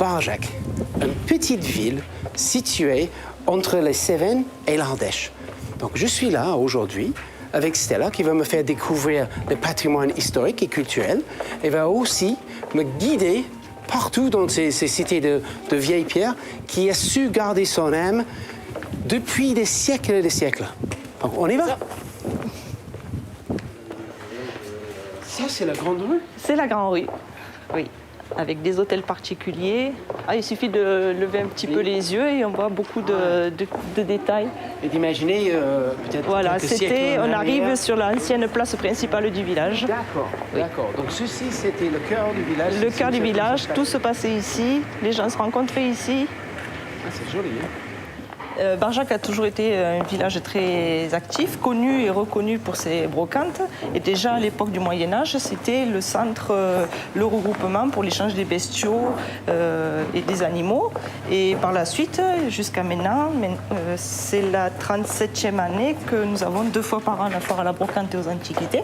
Barjac, une petite ville située entre les Cévennes et l'Ardèche. Donc je suis là aujourd'hui avec Stella qui va me faire découvrir le patrimoine historique et culturel et va aussi me guider partout dans ces cités de vieilles pierres qui a su garder son âme depuis des siècles et des siècles. Donc on y va? Ça, c'est la grande rue? C'est la grande rue, oui. Avec des hôtels particuliers. Ah, il suffit de lever un petit peu les yeux et on voit beaucoup de détails. Et d'imaginer peut-être voilà, quelques siècles en on arrière. arrive sur l'ancienne place principale du village. D'accord, Oui. d'accord. Donc ceci, c'était le cœur du village. Le cœur du village, tout se passait ici, les gens se rencontraient ici. Ah, c'est joli, hein? Barjac a toujours été un village très actif, connu et reconnu pour ses brocantes. Et déjà à l'époque du Moyen-Âge, c'était le centre, le regroupement pour l'échange des bestiaux et des animaux. Et par la suite, jusqu'à maintenant, c'est la 37e année que nous avons 2 fois par an la foire à la brocante et aux antiquités.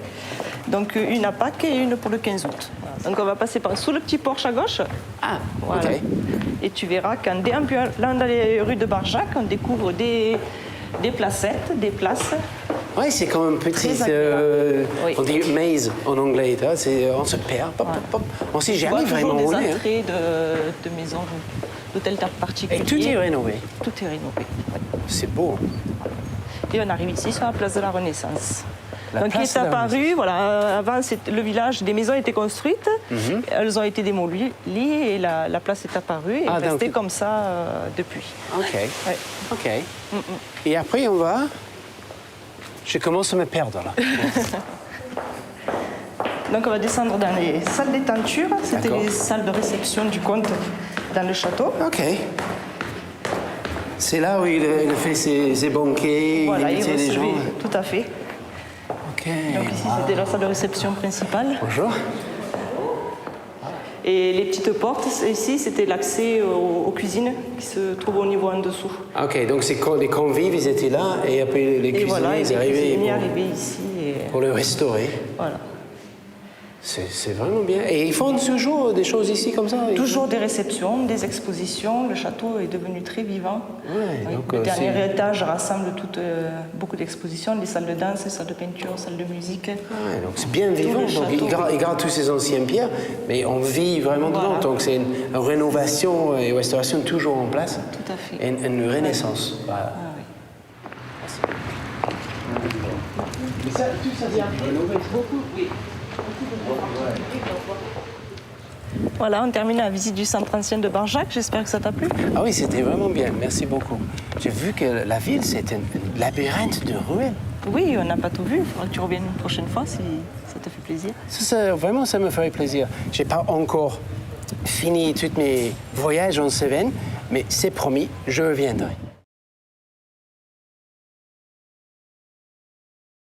Donc une à Pâques et une pour le 15 août. Donc on va passer sous le petit porche à gauche. Ah, Voilà. ok. Et tu verras qu'en déambulant dans les rues de Barjac, on découvre des placettes, des places. Oui, c'est comme une petite, Très agréable. Oui. on dit maze en anglais, hein, on se perd, pop, pop, pop. On ne sait Tu vois jamais toujours vraiment où des on est. Hein. entrées de maisons, d'hôtels particuliers. Et tout est rénové. Tout est rénové, oui. C'est beau. Et on arrive ici sur la place de la Renaissance. La Donc, il place est de la apparu, voilà, avant le village, des maisons étaient construites, elles ont été démolies et la place est apparue et est restée donc... comme ça depuis. Ok, Ouais. ok. Et après, on va... Je commence à me perdre, là. Donc on va descendre dans les salles des tentures, c'était D'accord. les salles de réception du comte dans le château. Ok. C'est là où il a fait ses banquets, Voilà, il invitait les gens. tout à fait. Ok. Donc ici c'était la salle de réception principale. Bonjour. Et les petites portes, ici c'était l'accès aux cuisines qui se trouvent au niveau en dessous. Ok, donc c'est quand les convives, ils étaient là, et après les Et cuisiniers, voilà, et ils les arrivaient cuisiniers arrivaient ici. Et pour le restaurer. voilà. C'est vraiment bien. Et ils font toujours des choses ici comme ça? Toujours des réceptions, des expositions. Le château est devenu très vivant. Ouais, Oui, donc, le dernier étage rassemble beaucoup d'expositions, des salles de danse, des salles de peinture, salles de musique. Ouais, donc c'est bien vivant. le Donc château. ils gardent tous ces anciennes pierres, mais on vit vraiment dedans. Voilà. Donc c'est une rénovation et restauration toujours en place. Tout à fait. Et une renaissance. Voilà. Ah oui. Mais ça, tout ça vient rénover beaucoup. Oui. Voilà, on termine la visite du centre ancien de Barjac. J'espère que ça t'a plu. Ah oui, c'était vraiment bien. Merci beaucoup. J'ai vu que la ville, c'est un labyrinthe de ruelles. Oui, on n'a pas tout vu. Il faudra que tu reviennes une prochaine fois si ça te fait plaisir. Vraiment, ça me ferait plaisir. Je n'ai pas encore fini tous mes voyages en Cévennes, mais c'est promis, je reviendrai.